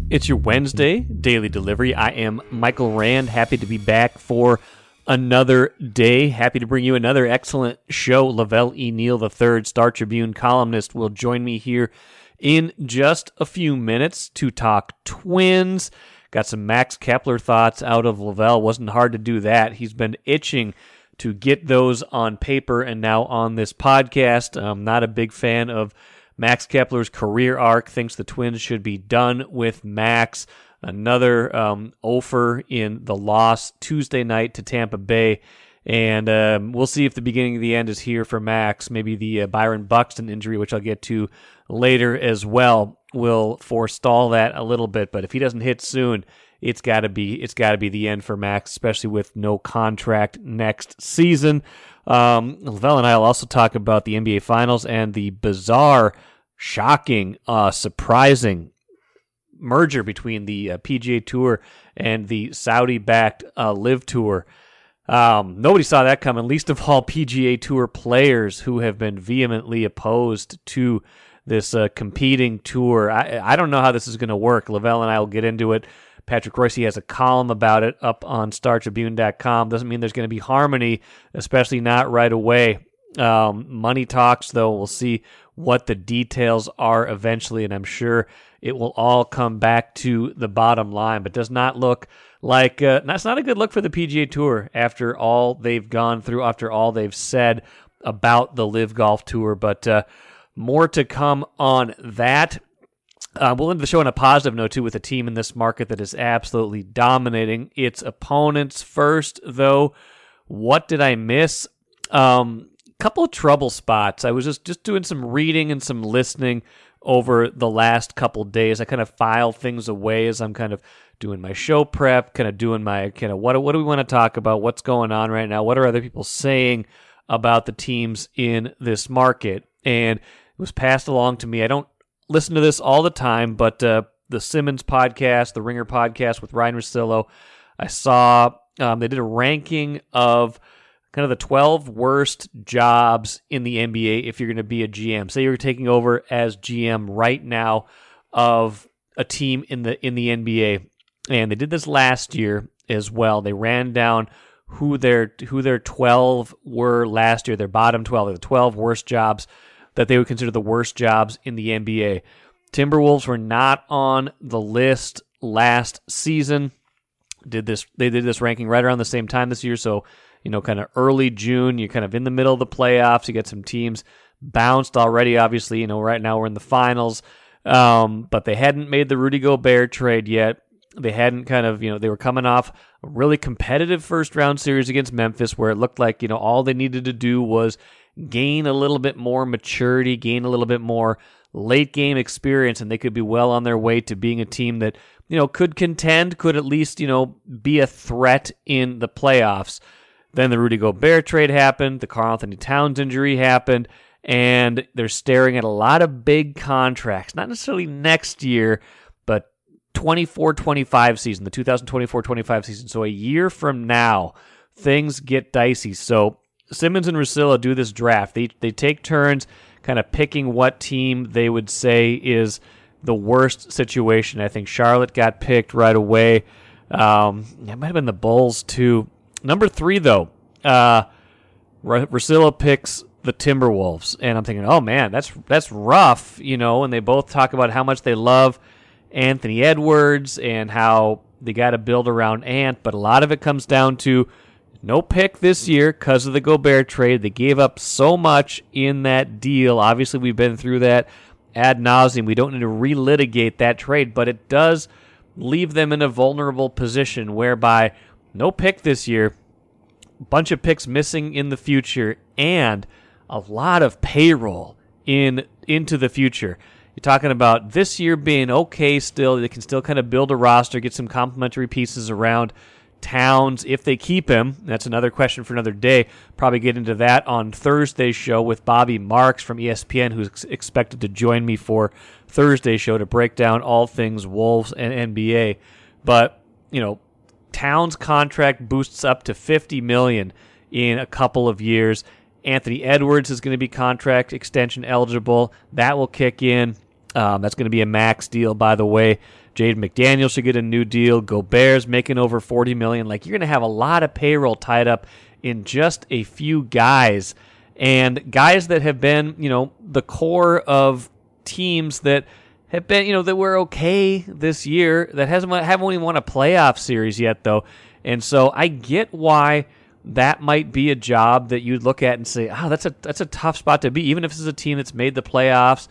It's your Wednesday daily delivery. I am Michael Rand, happy to be back for another day. Happy to bring you another excellent show. Velle E. Neal III, Star Tribune columnist, will join me here in just a few minutes to talk Twins. Got some Max Kepler thoughts out of Velle. Wasn't hard to do that. He's been itching to get those on paper and now on this podcast. I'm not a big fan of Max Kepler's career arc. Thinks the Twins should be done with Max. Another offer in the loss Tuesday night to Tampa Bay. And we'll see if the beginning of the end is here for Max. Maybe the Byron Buxton injury, which I'll get to later as well, will forestall that a little bit. But if he doesn't hit soon, it's got to be the end for Max, especially with no contract next season. Velle and I will also talk about the NBA Finals and the bizarre, shocking, surprising merger between the PGA Tour and the Saudi-backed Live Tour. Nobody saw that coming, least of all PGA Tour players who have been vehemently opposed to this competing tour. I don't know how this is going to work. Velle and I will get into it. Patrick Royce has a column about it up on StarTribune.com. Doesn't mean there's going to be harmony, especially not right away. Money talks, though. We'll see what the details are eventually, and I'm sure it will all come back to the bottom line. But does not look like that's not a good look for the PGA Tour after all they've gone through, after all they've said about the Live Golf Tour. But more to come on that. We'll end the show on a positive note, too, with a team in this market that is absolutely dominating its opponents. First, though, what did I miss? Couple of trouble spots. I was just doing some reading and some listening over the last couple days. I kind of file things away as I'm kind of doing my show prep, kind of doing my what do we want to talk about? What's going on right now? What are other people saying about the teams in this market? And it was passed along to me. I don't listen to this all the time, but the Simmons podcast, the Ringer podcast with Ryan Russillo, I saw they did a ranking of kind of the 12 worst jobs in the NBA if you're going to be a GM. Say you're taking over as GM right now of a team in the NBA, and they did this last year as well. They ran down who their 12 were last year, their bottom 12, the 12 worst jobs that they would consider the worst jobs in the NBA. Timberwolves were not on the list last season. They did this ranking right around the same time this year, so kind of early June. You're kind of in the middle of the playoffs. You get some teams bounced already. Obviously, right now we're in the finals, but they hadn't made the Rudy Gobert trade yet. They hadn't they were coming off a really competitive first round series against Memphis, where it looked like all they needed to do was gain a little bit more maturity, gain a little bit more late game experience, and they could be well on their way to being a team that, could contend, could at least, be a threat in the playoffs. Then the Rudy Gobert trade happened, the Karl Anthony Towns injury happened, and they're staring at a lot of big contracts, not necessarily next year, but 24-25 season, the 2024-25 season. So a year from now, things get dicey. So Simmons and Russillo do this draft. They take turns kind of picking what team they would say is the worst situation. I think Charlotte got picked right away. It might have been the Bulls too. Number 3, though, Russillo picks the Timberwolves, and I'm thinking, oh man, that's rough, and they both talk about how much they love Anthony Edwards and how they got to build around Ant, but a lot of it comes down to no pick this year because of the Gobert trade. They gave up so much in that deal. Obviously, we've been through that ad nauseum. We don't need to relitigate that trade, but it does leave them in a vulnerable position whereby no pick this year, a bunch of picks missing in the future, and a lot of payroll into the future. You're talking about this year being okay still. They can still kind of build a roster, get some complementary pieces around Towns if they keep him. That's another question for another day. Probably get into that on Thursday's show with Bobby Marks from ESPN, who's expected to join me for Thursday's show to break down all things Wolves and NBA. But, Towns' contract boosts up to $50 million in a couple of years. Anthony Edwards is going to be contract extension eligible. That will kick in. That's going to be a max deal, by the way. Jaden McDaniel should get a new deal. Gobert's making over $40 million. Like, you're going to have a lot of payroll tied up in just a few guys, and guys that have been, the core of teams that have been, that were okay this year, that haven't even won a playoff series yet, though. And so I get why that might be a job that you'd look at and say, that's a tough spot to be, even if this is a team that's made the playoffs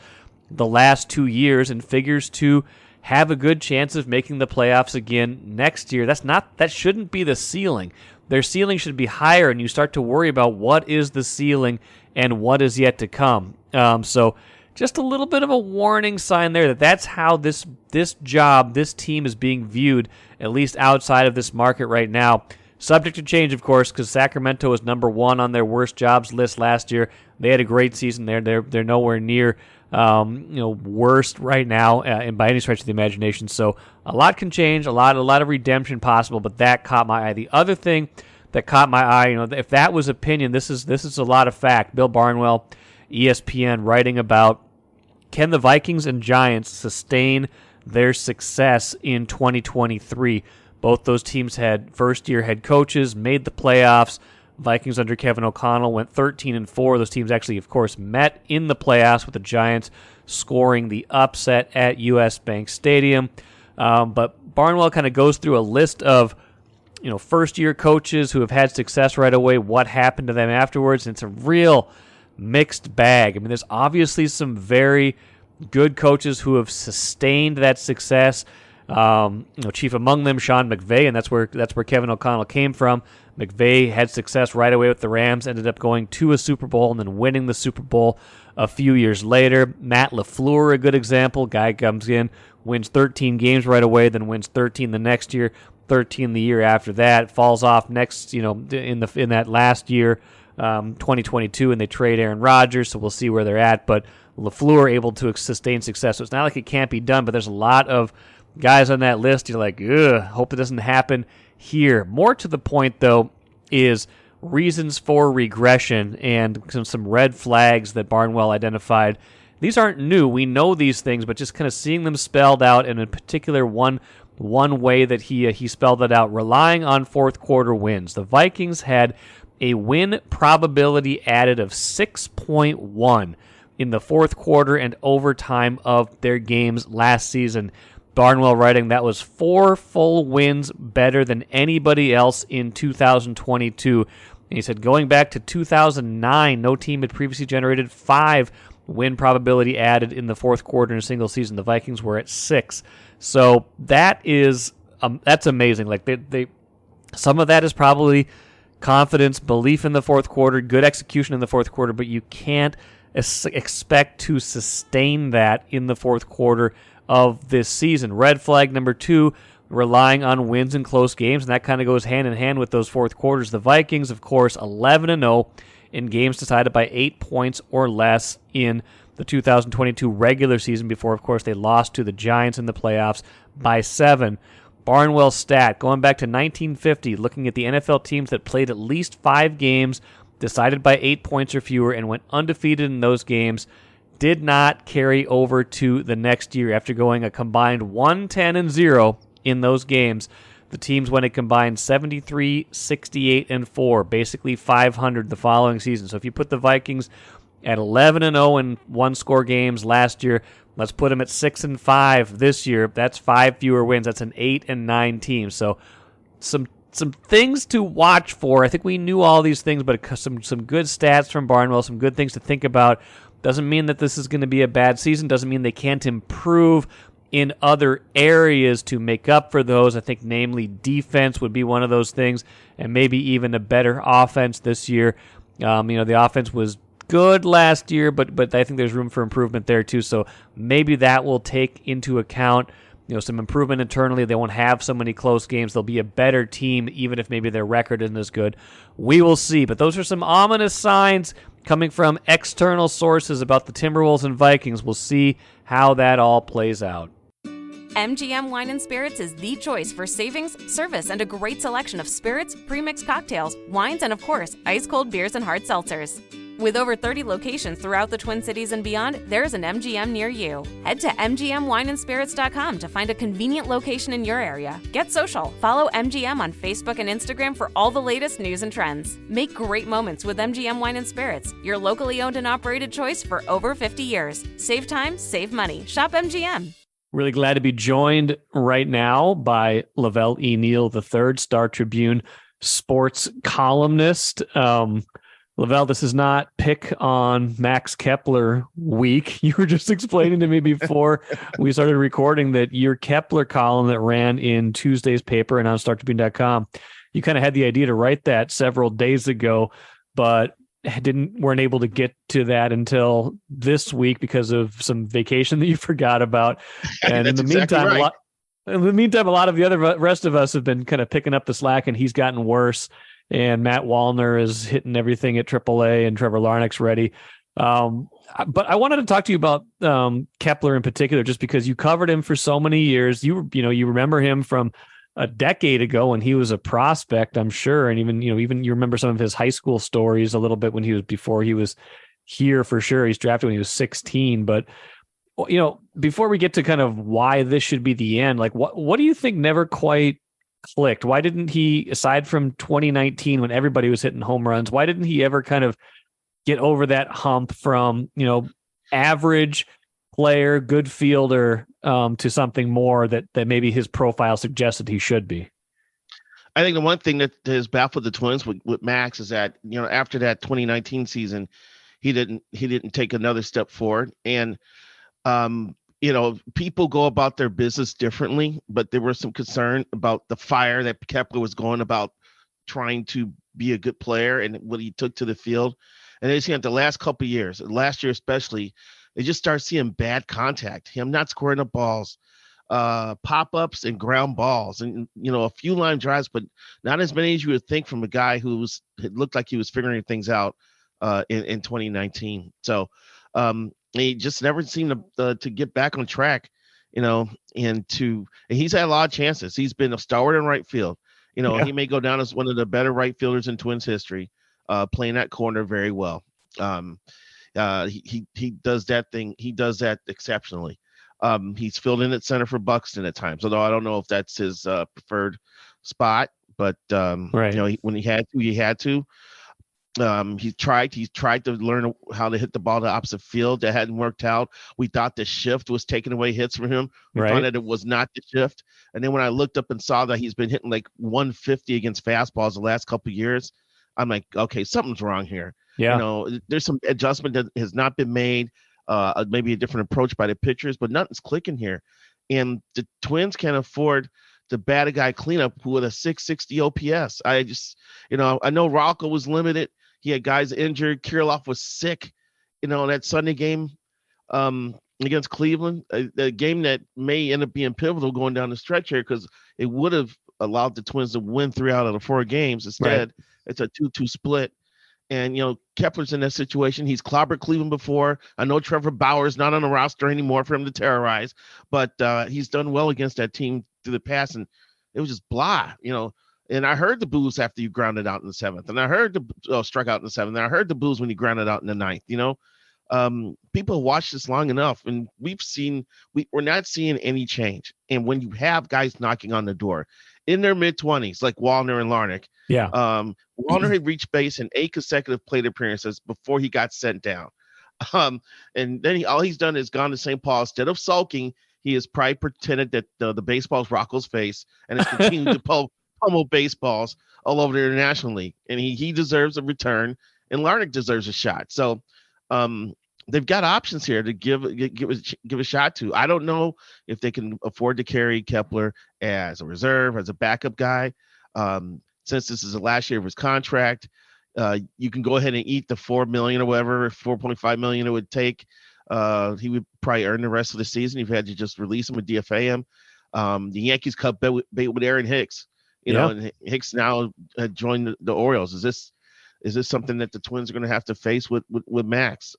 the last 2 years and figures to have a good chance of making the playoffs again next year. That shouldn't be the ceiling. Their ceiling should be higher, and you start to worry about what is the ceiling and what is yet to come. So just a little bit of a warning sign there that's how this team is being viewed, at least outside of this market right now. Subject to change, of course, because Sacramento was number 1 on their worst jobs list last year. They had a great season there. They're nowhere near worst right now, and by any stretch of the imagination. So a lot can change, a lot of redemption possible. But that caught my eye. The other thing that caught my eye, if that was opinion, this is a lot of fact. Bill Barnwell, ESPN, writing about, can the Vikings and Giants sustain their success in 2023? Both those teams had first-year head coaches, made the playoffs. Vikings under Kevin O'Connell went 13-4. Those teams actually, of course, met in the playoffs, with the Giants scoring the upset at US Bank Stadium. But Barnwell kind of goes through a list of, first-year coaches who have had success right away, what happened to them afterwards, and it's a real mixed bag. I mean, there's obviously some very good coaches who have sustained that success. Chief among them, Sean McVay, and that's where Kevin O'Connell came from. McVay had success right away with the Rams, ended up going to a Super Bowl and then winning the Super Bowl a few years later. Matt LaFleur, a good example. Guy comes in, wins 13 games right away, then wins 13 the next year, 13 the year after that, falls off next, in that last year, 2022, and they trade Aaron Rodgers, so we'll see where they're at. But LaFleur able to sustain success. So it's not like it can't be done, but there's a lot of guys on that list, you're like, hope it doesn't happen here. More to the point, though, is reasons for regression and some red flags that Barnwell identified. These aren't new. We know these things, but just kind of seeing them spelled out, and in particular one way that he spelled it out, relying on fourth quarter wins. The Vikings had a win probability added of 6.1 in the fourth quarter and overtime of their games last season. Barnwell writing that was 4 full wins better than anybody else in 2022. And he said going back to 2009, no team had previously generated 5 win probability added in the fourth quarter in a single season. The Vikings were at 6. So that's amazing. Like they some of that is probably confidence, belief in the fourth quarter, good execution in the fourth quarter, but you can't expect to sustain that in the fourth quarter of this season. Red flag number 2, relying on wins in close games, and that kind of goes hand in hand with those fourth quarters. The Vikings, of course, 11-0 in games decided by 8 points or less in the 2022 regular season before, of course, they lost to the Giants in the playoffs by 7. Barnwell's stat, going back to 1950, looking at the NFL teams that played at least 5 games decided by 8 points or fewer and went undefeated in those games, did not carry over to the next year. After going a combined 1-10-0 in those games, the teams went a combined 73, 68, and 4, basically 500 the following season. So if you put the Vikings at 11-0 in one-score games last year, let's put them at 6-5 this year. That's 5 fewer wins. That's an 8-9 team. So some things to watch for. I think we knew all these things, but some good stats from Barnwell, some good things to think about. Doesn't mean that this is going to be a bad season. Doesn't mean they can't improve in other areas to make up for those. I think namely defense would be one of those things, and maybe even a better offense this year. The offense was good last year, but I think there's room for improvement there too. So maybe that will take into account some improvement internally. They won't have so many close games. They'll be a better team, even if maybe their record isn't as good. We will see. But those are some ominous signs coming from external sources about the Timberwolves and Vikings. We'll see how that all plays out. MGM Wine and Spirits is the choice for savings, service, and a great selection of spirits, premixed cocktails, wines, and of course, ice-cold beers and hard seltzers. With over 30 locations throughout the Twin Cities and beyond, there's an MGM near you. Head to mgmwineandspirits.com to find a convenient location in your area. Get social. Follow MGM on Facebook and Instagram for all the latest news and trends. Make great moments with MGM Wine and Spirits, your locally owned and operated choice for over 50 years. Save time, save money. Shop MGM. Really glad to be joined right now by Velle E. Neal III, Star Tribune sports columnist. Velle, this is not pick on Max Kepler week. You were just explaining to me before we started recording that your Kepler column that ran in Tuesday's paper and on StarTribune.com, you kind of had the idea to write that several days ago, but weren't able to get to that until this week because of some vacation that you forgot about. And in the meantime, right. A lot of the rest of us have been kind of picking up the slack, and he's gotten worse. And Matt Wallner is hitting everything at AAA, and Trevor Larnach's ready. But I wanted to talk to you about Kepler in particular, just because you covered him for so many years. You remember him from a decade ago when he was a prospect, I'm sure, and even you remember some of his high school stories a little bit before he was here for sure. He's drafted when he was 16, but before we get to kind of why this should be the end, like what do you think never quite clicked? Why didn't he, aside from 2019 when everybody was hitting home runs, why didn't he ever kind of get over that hump from, average player, good fielder, to something more that maybe his profile suggested he should be? I think the one thing that has baffled the Twins with Max is that, after that 2019 season, he didn't take another step forward. And, people go about their business differently, but there was some concern about the fire that Kepler was going about trying to be a good player and what he took to the field. And they see the last couple of years, last year especially, they just start seeing bad contact, him not scoring the balls, pop-ups and ground balls, and a few line drives, but not as many as you would think from a guy it looked like he was figuring things out in 2019. So he just never seemed to get back on track, and he's had a lot of chances. He's been a stalwart in right field. He may go down as one of the better right fielders in Twins history, playing that corner very well. He does that thing. He does that exceptionally. He's filled in at center for Buxton at times, although I don't know if that's his preferred spot, but right. When he had to. He tried to learn how to hit the ball to the opposite field. That hadn't worked out. We thought the shift was taking away hits from him. We found that it was not the shift. And then when I looked up and saw that he's been hitting like 150 against fastballs the last couple of years, I'm like, okay, something's wrong here. Yeah. There's some adjustment that has not been made, maybe a different approach by the pitchers, but nothing's clicking here. And the Twins can't afford to bat a guy cleanup with a 660 OPS. I just, I know Rocco was limited. He had guys injured. Kirilloff was sick, in that Sunday game against Cleveland, a game that may end up being pivotal going down the stretch here because it would have allowed the Twins to win 3 out of the 4 games. Instead, It's a 2-2 split. And, Kepler's in that situation. He's clobbered Cleveland before. I know Trevor Bauer's not on the roster anymore for him to terrorize, but he's done well against that team through the past, and it was just blah, And I heard the boos after you grounded out in the 7th, and I heard struck out in the 7th, and I heard the boos when you grounded out in the 9th. People watch this long enough, and we're not seeing any change. And when you have guys knocking on the door in their mid-20s, like Wallner and Larnach, Wallner had reached base in 8 consecutive plate appearances before he got sent down. And then all he's done is gone to St. Paul. Instead of sulking, he has probably pretended that the baseball's Rocco's face and has continued to pummel baseballs all over the International League. And he deserves a return, and Larnach deserves a shot. So they've got options here to give a shot to. I don't know if they can afford to carry Kepler as a reserve, as a backup guy. Since this is the last year of his contract, you can go ahead and eat the $4 million or whatever, $4.5 million it would take. He would probably earn the rest of the season if you had to just release him and DFA him. The Yankees cut bait with Aaron Hicks, and Hicks now joined the Orioles. Is this something that the Twins are going to have to face with Max?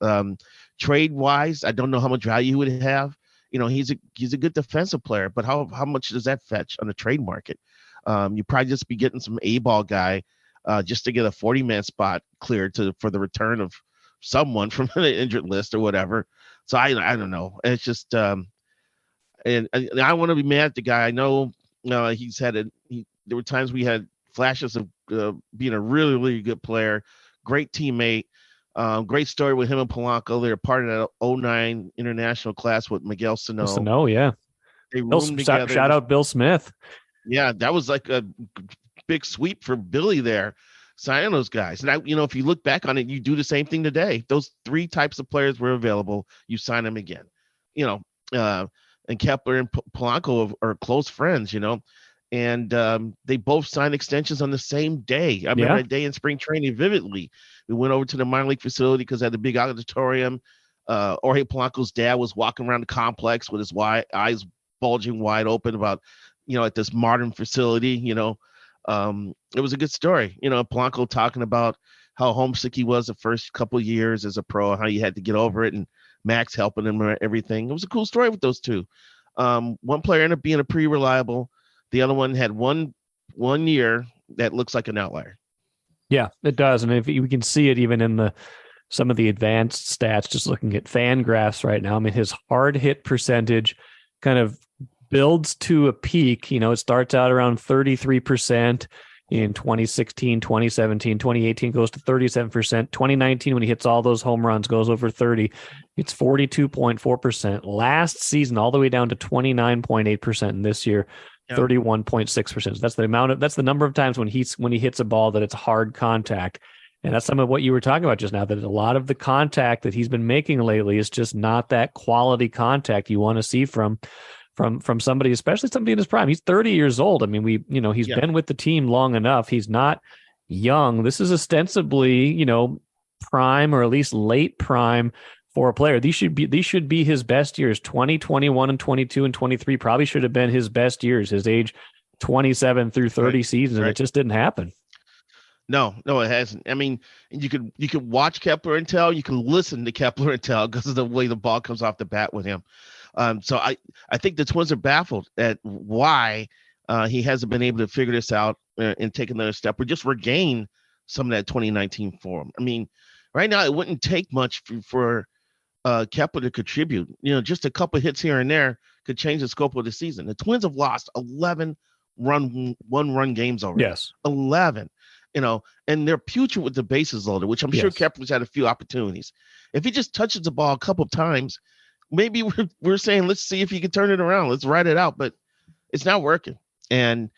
Trade wise, I don't know how much value he would have. He's a good defensive player, but how much does that fetch on the trade market? You probably just be getting some A-ball guy just to get a 40-man spot cleared for the return of someone from the injured list or whatever. So I don't know. It's just and I want to be mad at the guy. I know he's had there were times we had flashes of being a really, really good player, great teammate. Great story with him and Polanco. They're part of that 09 international class with Miguel Sano. Sano, yeah. They roomed together. Shout out Bill Smith. Yeah, that was like a big sweep for Billy there, signing those guys. And if you look back on it, you do the same thing today. Those three types of players were available. You sign them again. And Kepler and Polanco are close friends. And they both signed extensions on the same day. I remember that day in spring training vividly. We went over to the minor league facility because they had the big auditorium. Jorge Polanco's dad was walking around the complex with his eyes bulging wide open about, at this modern facility. It was a good story. Polanco talking about how homesick he was the first couple of years as a pro, how he had to get over it, and Max helping him and everything. It was a cool story with those two. One player ended up being a pretty reliable. The other one had one year that looks like an outlier. Yeah, it does. And we can see it even in some of the advanced stats, just looking at fan graphs right now. I mean, his hard hit percentage kind of builds to a peak. It starts out around 33% in 2016, 2017, 2018 goes to 37%. 2019, when he hits all those home runs, goes over 30. It's 42.4%. Last season, all the way down to 29.8%. And this year, 31.6%. That's the number of times when he hits a ball that it's hard contact. And that's some of what you were talking about just now, that a lot of the contact that he's been making lately is just not that quality contact you want to see from somebody, especially somebody in his prime. He's 30 years old. I mean, he's been with the team long enough. He's not young. This is ostensibly, prime, or at least late prime for a player. These should be his best years. 20, 21, and 22 and 23 probably should have been his best years, his age 27 through 30 seasons. And it just didn't happen. No, it hasn't. I mean, you could watch Kepler and tell, you can listen to Kepler and tell because of the way the ball comes off the bat with him. So I think the Twins are baffled at why he hasn't been able to figure this out and take another step or just regain some of that 2019 form. I mean, right now it wouldn't take much for Kepler to contribute. Just a couple of hits here and there could change the scope of the season. The Twins have lost 11 one-run games already. Yes, 11. And they're putrid with the bases loaded, which I'm sure Kepler's had a few opportunities. If he just touches the ball a couple of times, maybe we're saying, let's see if he can turn it around. Let's ride it out. But it's not working. And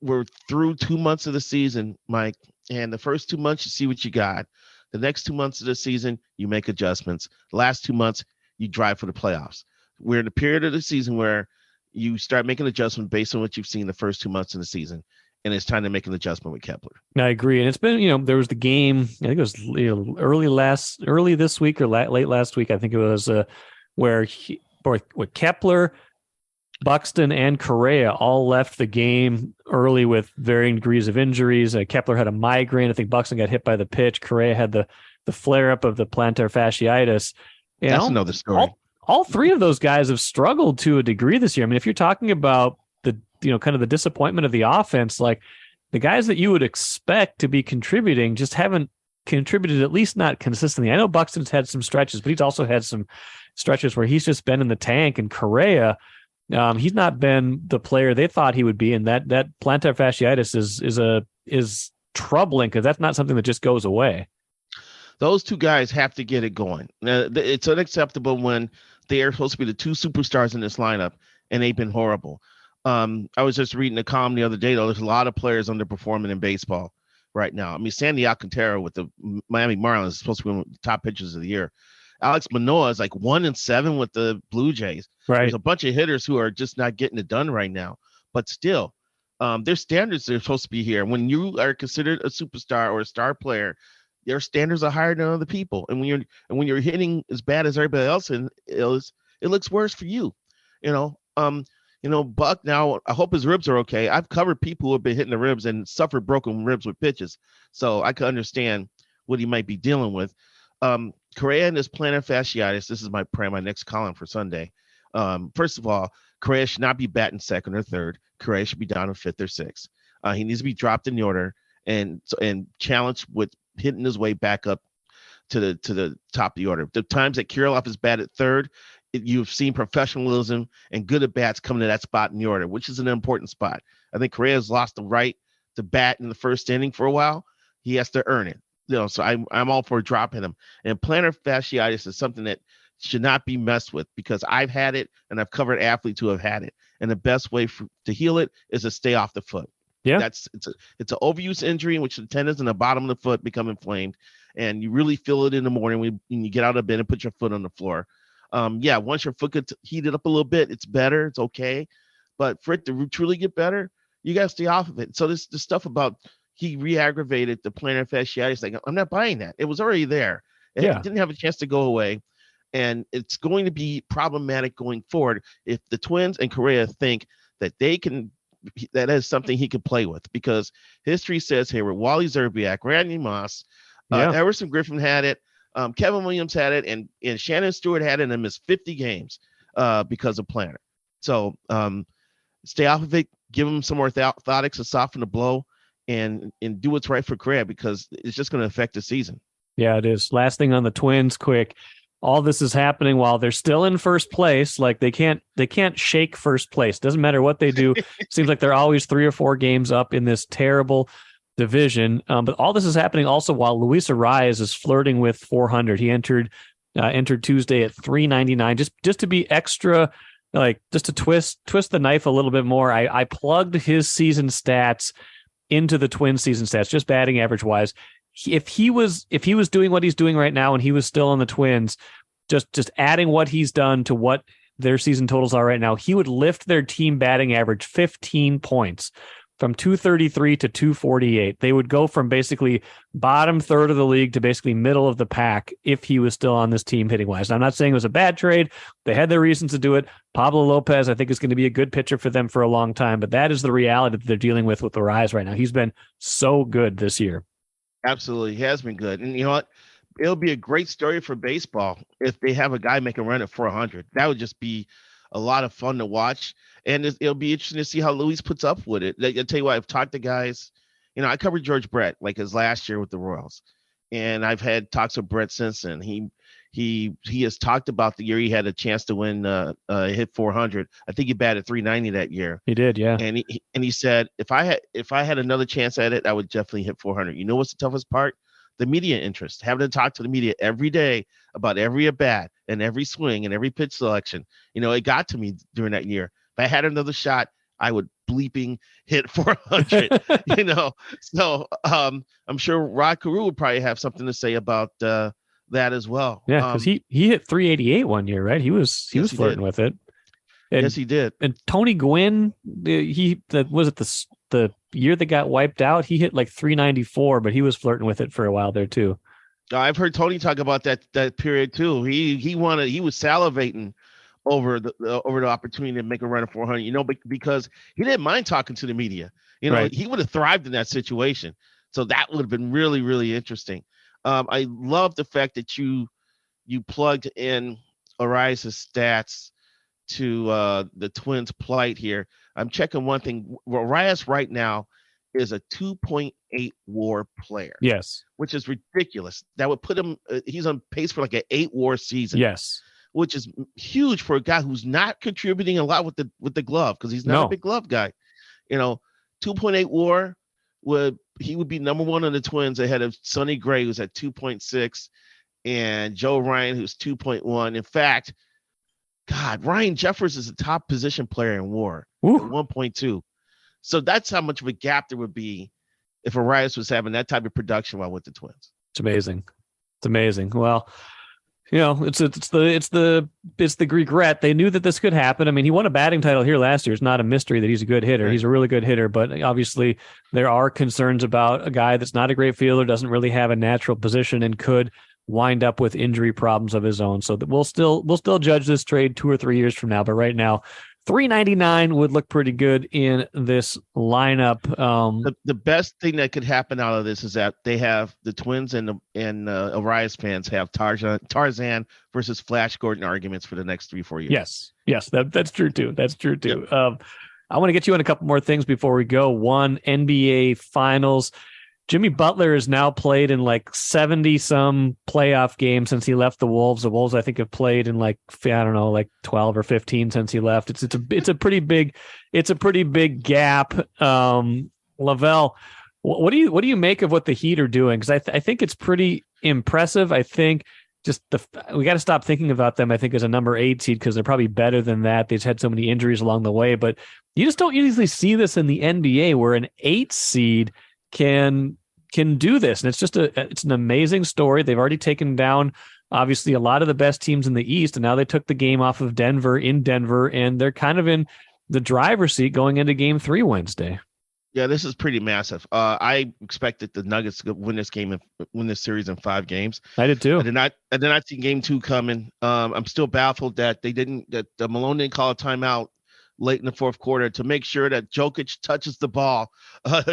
we're through 2 months of the season, Mike. And the first 2 months, you see what you got. The next 2 months of the season, you make adjustments. The last 2 months, you drive for the playoffs. We're in a period of the season where you start making adjustments based on what you've seen the first 2 months of the season. And it's time to make an adjustment with Kepler. I agree. And it's been, there was the game, I think it was early this week or late last week. I think it was where Kepler, Buxton, and Correa all left the game early with varying degrees of injuries. Kepler had a migraine. I think Buxton got hit by the pitch. Correa had the flare-up of the plantar fasciitis. That's another story. All three of those guys have struggled to a degree this year. I mean, if you're talking about kind of the disappointment of the offense, like the guys that you would expect to be contributing just haven't contributed, at least not consistently. I know Buxton's had some stretches, but he's also had some stretches where he's just been in the tank. And Correa, he's not been the player they thought he would be. And that plantar fasciitis is troubling because that's not something that just goes away. Those two guys have to get it going. It's unacceptable when they are supposed to be the two superstars in this lineup, and they've been horrible. I was just reading a column the other day, though. There's a lot of players underperforming in baseball right now. I mean, Sandy Alcantara with the Miami Marlins is supposed to be one of the top pitchers of the year. Alex Manoah is like 1-7 with the Blue Jays. Right. There's a bunch of hitters who are just not getting it done right now. But still, their standards are supposed to be here. When you are considered a superstar or a star player, their standards are higher than other people. And when you're hitting as bad as everybody else is, it looks worse for you. Buck now, I hope his ribs are okay. I've covered people who have been hitting the ribs and suffered broken ribs with pitches. So I can understand what he might be dealing with. Correa and his plantar fasciitis, this is my next column for Sunday. First of all, Correa should not be batting second or third. Correa should be down in fifth or sixth. He needs to be dropped in the order and challenged with hitting his way back up to the top of the order. The times that Kirilloff is bad at third, you've seen professionalism and good at bats coming to that spot in the order, which is an important spot. I think Correa's lost the right to bat in the first inning for a while. He has to earn it. So I'm all for dropping him. And plantar fasciitis is something that should not be messed with, because I've had it and I've covered athletes who have had it. And the best way to heal it is to stay off the foot. Yeah, it's an overuse injury in which the tendons in the bottom of the foot become inflamed, and you really feel it in the morning when you get out of bed and put your foot on the floor. Once your foot gets heated up a little bit, it's better, it's okay. But for it to truly get better, you got to stay off of it. So this stuff about he re-aggravated the plantar fasciitis, like, I'm not buying that. It was already there. It didn't have a chance to go away. And it's going to be problematic going forward if the Twins and Correa think that that is something he could play with, because history says here with Wally Zerbiak, Randy Moss, Everson Griffin had it, Kevin Williams had it, and Shannon Stewart had it and missed 50 games because of plantar. So stay off of it, give him some orthotics to soften the blow, and do what's right for Correa, because it's just going to affect the season. Yeah, it is. Last thing on the Twins, quick. All this is happening while they're still in first place. Like they can't shake first place. Doesn't matter what they do. Seems like they're always 3 or 4 games up in this terrible division. But all this is happening also while Luis Arraez is flirting with 400. He entered Tuesday at 399. Just to be extra, like just to twist the knife a little bit more. I plugged his season stats into the Twins season stats, just batting average wise. If he was doing what he's doing right now and he was still on the Twins, just adding what he's done to what their season totals are right now, he would lift their team batting average 15 points from 233 to 248. They would go from basically bottom third of the league to basically middle of the pack if he was still on this team hitting wise. Now, I'm not saying it was a bad trade. They had their reasons to do it. Pablo Lopez, I think, is going to be a good pitcher for them for a long time, but that is the reality that they're dealing with the Rise right now. He's been so good this year. Absolutely. He has been good. And you know what? It'll be a great story for baseball if they have a guy make a run at 400. That would just be a lot of fun to watch. And it'll be interesting to see how Luis puts up with it. I'll tell you what, I've talked to guys. I covered George Brett like his last year with the Royals. And I've had talks with Brett since then. He has talked about the year he had a chance to win, hit 400. I think he batted 390 that year. He did, yeah. And he said, if I had another chance at it, I would definitely hit 400. You know what's the toughest part? The media interest. Having to talk to the media every day about every at bat and every swing and every pitch selection. It got to me during that year. If I had another shot, I would bleeping hit 400. So I'm sure Rod Carew would probably have something to say about that as well. Yeah, because he hit 388 one year, right? He was flirting with it. And, yes, he did. And Tony Gwynn, was it the year that got wiped out? He hit like 394, but he was flirting with it for a while there too. I've heard Tony talk about that period too. He was salivating over the opportunity to make a run of 400. Because he didn't mind talking to the media. Right. He would have thrived in that situation. So that would have been really, really interesting. I love the fact that you plugged in Arraez's stats to the Twins' plight here. I'm checking one thing. Arraez right now is a 2.8 WAR player. Yes, which is ridiculous. That would put him. He's on pace for like an 8 WAR season. Yes, which is huge for a guy who's not contributing a lot with the glove, because he's not a big glove guy. 2.8 WAR would be number one on the Twins ahead of Sonny Gray, who's at 2.6, and Joe Ryan, who's 2.1. In fact, God, Ryan Jeffers is a top position player in WAR at 1.2. So that's how much of a gap there would be if Arraez was having that type of production while with the Twins. It's amazing. It's amazing. Well, it's the regret. They knew that this could happen. I mean, he won a batting title here last year. It's not a mystery that he's a good hitter. Right. He's a really good hitter, but obviously there are concerns about a guy that's not a great fielder, doesn't really have a natural position, and could wind up with injury problems of his own. So that we'll still judge this trade 2 or 3 years from now. But right now, 399 would look pretty good in this lineup. The best thing that could happen out of this is that they have the Twins and Arraez fans have Tarzan versus Flash Gordon arguments for the next 3-4 years. Yes, that's true too. That's true too. Yep. I want to get you on a couple more things before we go. One, NBA Finals. Jimmy Butler has now played in like 70 some playoff games since he left the Wolves. The Wolves, I think, have played in like, I don't know, like 12 or 15 since he left. It's a pretty big gap. Lavelle, what do you make of what the Heat are doing? Because I think it's pretty impressive. I think just we got to stop thinking about them, I think, as a number 8 seed, because they're probably better than that. They've had so many injuries along the way, but you just don't usually see this in the NBA where an 8 seed can do this. And it's an amazing story. They've already taken down, obviously, a lot of the best teams in the East, and now they took the game off of Denver in Denver, and they're kind of in the driver's seat going into Game 3 Wednesday. Yeah, this is pretty massive. I expected the Nuggets to win this game and win this series in 5 games. I did too. I did not see Game 2 coming. I'm still baffled that Malone didn't call a timeout late in the fourth quarter to make sure that Jokic touches the ball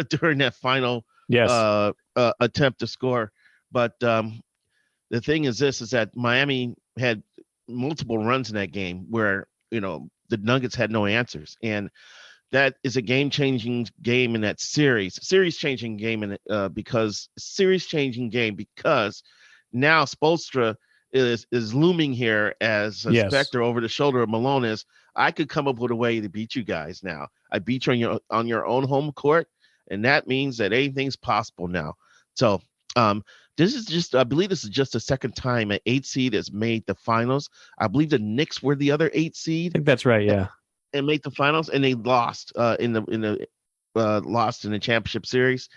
during that final attempt to score. But the thing is that Miami had multiple runs in that game where, the Nuggets had no answers. And that is a game-changing game in that series-changing game because now Spoelstra is looming here as a specter over the shoulder of Malone. I could come up with a way to beat you guys now. I beat you on your own home court, and that means that anything's possible now. So I believe this is just the second time an 8 seed has made the finals. I believe the Knicks were the other 8 seed. I think that's right, yeah. And made the finals, and they lost in the championship series.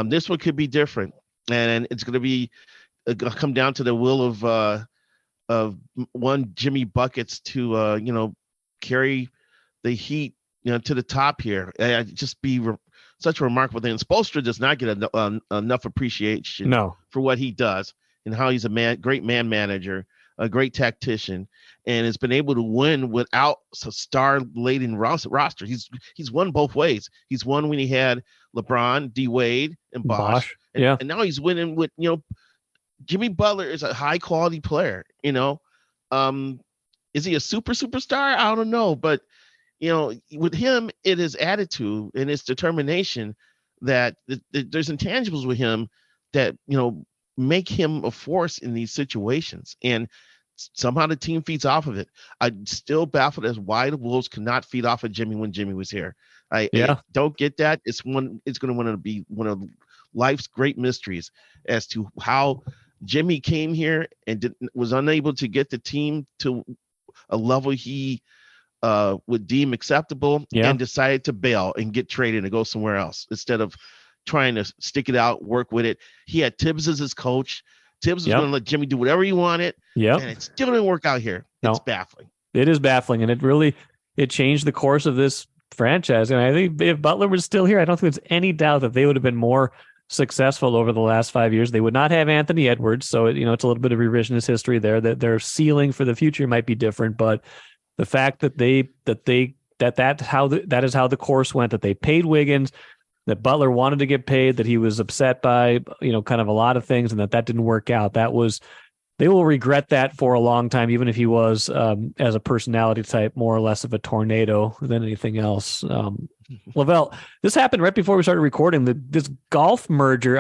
This one could be different, and it's going to be come down to the will of one Jimmy Buckets to carry the Heat to the top here. Just be such a remarkable thing. And Spoelstra does not get enough appreciation for what he does and how he's a great man manager, a great tactician, and has been able to win without a star-laden roster. He's won both ways. He's won when he had LeBron, D. Wade, and Bosh. And now he's winning with, Jimmy Butler is a high-quality player, Is he a superstar? I don't know. But, with him, it is attitude and his determination that there's intangibles with him that, make him a force in these situations. And somehow the team feeds off of it. I'm still baffled as why the Wolves could not feed off of Jimmy when Jimmy was here. I don't get that. It's going to be one of life's great mysteries as to how Jimmy came here and was unable to get the team to a level he would deem acceptable and decided to bail and get traded and go somewhere else instead of trying to stick it out, work with it. He had Tibbs as his coach. Tibbs was going to let Jimmy do whatever he wanted. And it still didn't work out here. It's baffling. It is baffling. And it changed the course of this franchise. And I think if Butler was still here, I don't think there's any doubt that they would have been more successful over the last 5 years. They would not have Anthony Edwards. So, it's a little bit of revisionist history there, that their ceiling for the future might be different. But the fact that that is how the course went, that they paid Wiggins, that Butler wanted to get paid, that he was upset by, kind of a lot of things, and that didn't work out. They will regret that for a long time, even if he was, as a personality type, more or less of a tornado than anything else. Lavelle, this happened right before we started recording. This golf merger.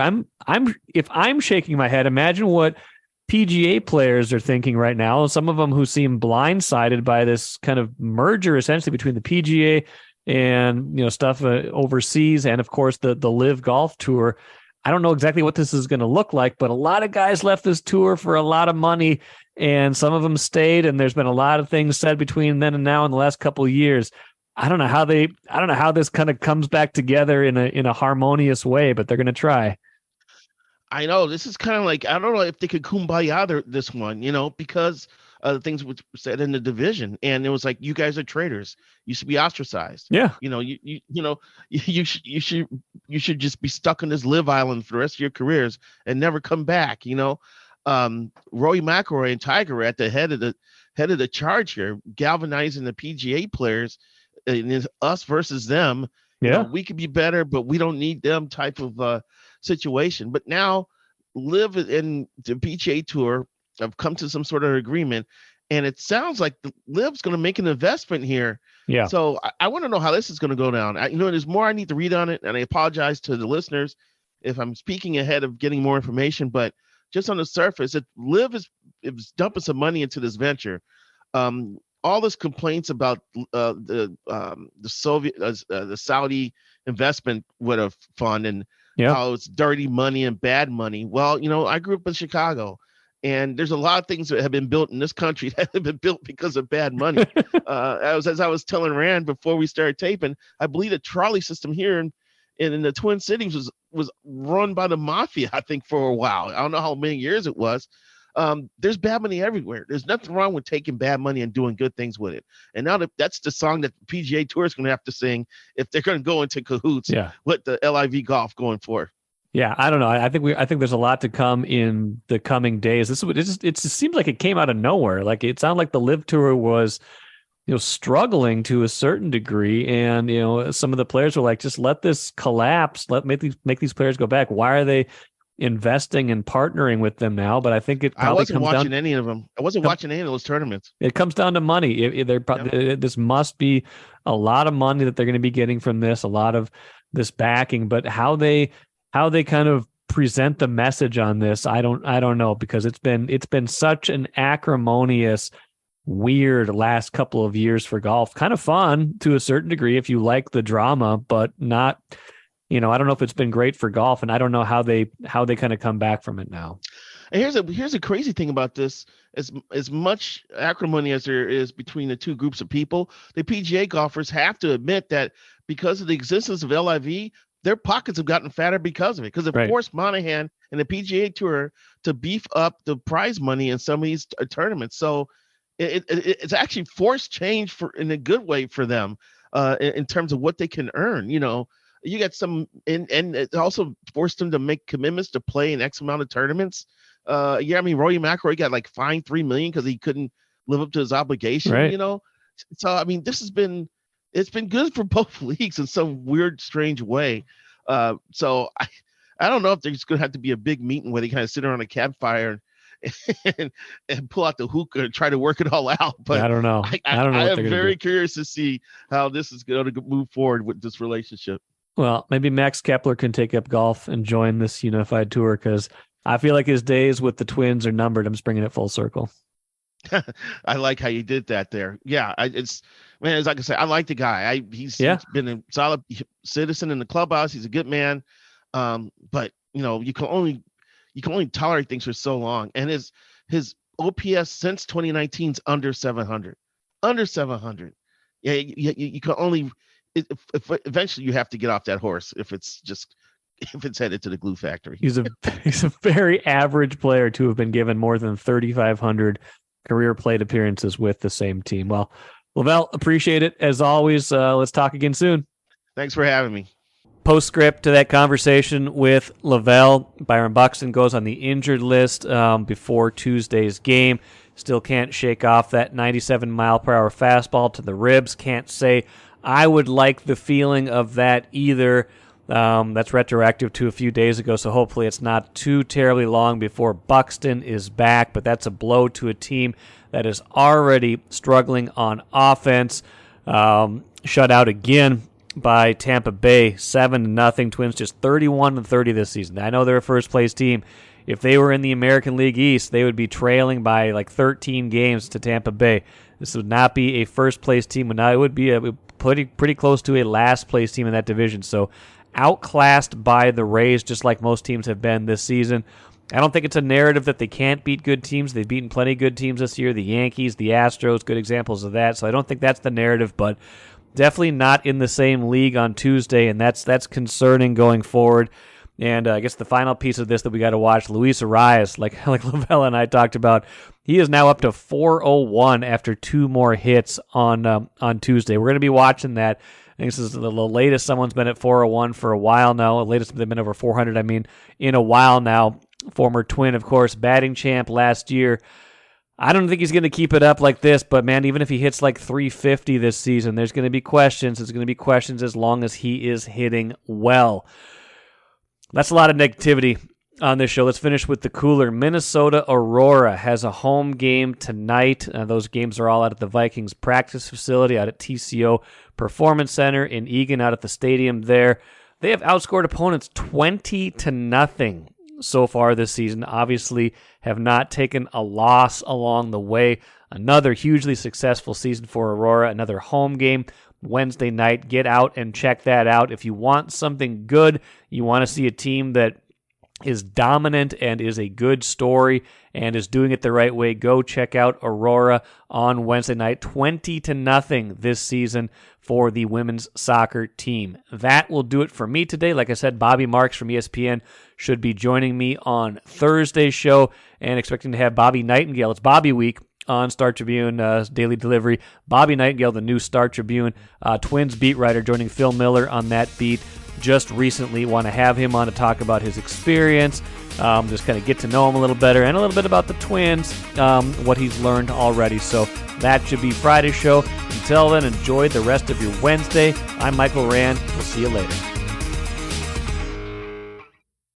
If I'm shaking my head, imagine what PGA players are thinking right now. Some of them who seem blindsided by this kind of merger, essentially between the PGA and stuff overseas, and of course the Live Golf Tour. I don't know exactly what this is going to look like, but a lot of guys left this tour for a lot of money, and some of them stayed. And there's been a lot of things said between then and now in the last couple of years. I don't know how this kind of comes back together in a harmonious way, but they're going to try. I know this is kind of like, I don't know if they could kumbaya this one, because the things were said in the division, and it was like, you guys are traitors. You should be ostracized. Yeah. You should just be stuck on this Live Island for the rest of your careers and never come back. Rory McIlroy and Tiger are at the head of the charge here, galvanizing the PGA players, and it's us versus them. Yeah. We could be better, but we don't need them type of situation. But now Live and the PGA Tour have come to some sort of agreement, and it sounds like the Live's going to make an investment here. Yeah. So I want to know how this is going to go down. There's more I need to read on it, and I apologize to the listeners if I'm speaking ahead of getting more information, but just on the surface, Liv is dumping some money into this venture. All this complaints about the Saudi investment fund and how it's dirty money and bad money. Well, I grew up in Chicago, and there's a lot of things that have been built in this country that have been built because of bad money. As I was telling Rand before we started taping, I believe the trolley system here in the Twin Cities was run by the mafia, I think, for a while. I don't know how many years it was. There's bad money everywhere. There's nothing wrong with taking bad money and doing good things with it. And now that's the song that the PGA Tour is going to have to sing if they're going to go into cahoots with the LIV Golf going forward. Yeah, I don't know. I think there's a lot to come in the coming days. It just seems like it came out of nowhere. Like it sounded like the LIV Tour was, struggling to a certain degree, and some of the players were like, just let this collapse. Make these players go back. Why are they investing and partnering with them now? But I think it probably I wasn't watching any of them. I wasn't watching any of those tournaments. It comes down to money. This must be a lot of money that they're going to be getting from this, a lot of this backing. But how they kind of present the message on this, I don't know, because it's been such an acrimonious, weird last couple of years for golf. Kind of fun to a certain degree if you like the drama, but not. I don't know if it's been great for golf, and I don't know how they kind of come back from it now. And here's a crazy thing about this: as much acrimony as there is between the two groups of people, the PGA golfers have to admit that because of the existence of LIV, their pockets have gotten fatter because of it. Because it forced Monahan and the PGA Tour to beef up the prize money in some of these tournaments. So it's actually forced change in a good way for them in terms of what they can earn. You got some, and it also forced them to make commitments to play in X amount of tournaments. Rory McIlroy got like fined $3 million because he couldn't live up to his obligation. Right. So it's been good for both leagues in some weird, strange way. So I don't know if there's going to have to be a big meeting where they kind of sit around a campfire and pull out the hookah and try to work it all out. But I don't know. I don't know. I am very curious to see how this is going to move forward with this relationship. Well, maybe Max Kepler can take up golf and join this unified tour, because I feel like his days with the Twins are numbered. I'm just bringing it full circle. I like how you did that there. Yeah, as like I say, I like the guy. He's been a solid citizen in the clubhouse. He's a good man. But you can only tolerate things for so long. And his OPS since 2019 is under 700. Under 700. Yeah, you can only. If eventually you have to get off that horse if it's headed to the glue factory. He's a very average player to have been given more than 3,500 career plate appearances with the same team. Well, Lavelle, appreciate it as always. Let's talk again soon. Thanks for having me. Postscript to that conversation with Lavelle, Byron Buxton goes on the injured list before Tuesday's game. Still can't shake off that 97-mile-per-hour fastball to the ribs. Can't say I would like the feeling of that either. That's retroactive to a few days ago, so hopefully it's not too terribly long before Buxton is back, but that's a blow to a team that is already struggling on offense. Shut out again by Tampa Bay, 7-0. Twins just 31-30 this season. I know they're a first-place team. If they were in the American League East, they would be trailing by like 13 games to Tampa Bay. This would not be a first-place team, but now it would be pretty close to a last-place team in that division. So outclassed by the Rays, just like most teams have been this season. I don't think it's a narrative that they can't beat good teams. They've beaten plenty of good teams this year. The Yankees, the Astros, good examples of that. So I don't think that's the narrative, but definitely not in the same league on Tuesday, and that's concerning going forward. And I guess the final piece of this that we got to watch, Luis Arias, like Lavelle and I talked about, he is now up to 401 after 2 more hits on Tuesday. We're going to be watching that. I think this is the latest someone's been at 401 for a while now. The latest they've been over 400, in a while now. Former Twin, of course, batting champ last year. I don't think he's going to keep it up like this, but man, even if he hits like 350 this season, there's going to be questions. There's going to be questions as long as he is hitting well. That's a lot of negativity on this show. Let's finish with the cooler. Minnesota Aurora has a home game tonight. Those games are all out at the Vikings practice facility, out at TCO Performance Center in Eagan, out at the stadium there. They have outscored opponents 20-0 so far this season. Obviously, have not taken a loss along the way. Another hugely successful season for Aurora. Another home game Wednesday night. Get out and check that out. If you want something good, you want to see a team that is dominant and is a good story and is doing it the right way, go check out Aurora on Wednesday night. 20-0 this season for the women's soccer team. That will do it for me today. Like I said, Bobby Marks from ESPN should be joining me on Thursday's show, and expecting to have Bobby Nightingale. It's Bobby Week on Star Tribune Daily Delivery. Bobby Nightingale, the new Star Tribune Twins beat writer, joining Phil Miller on that beat just recently. Want to have him on to talk about his experience, just kind of get to know him a little better, and a little bit about the Twins, what he's learned already. So that should be Friday's show. Until then, enjoy the rest of your Wednesday. I'm Michael Rand. We'll see you later.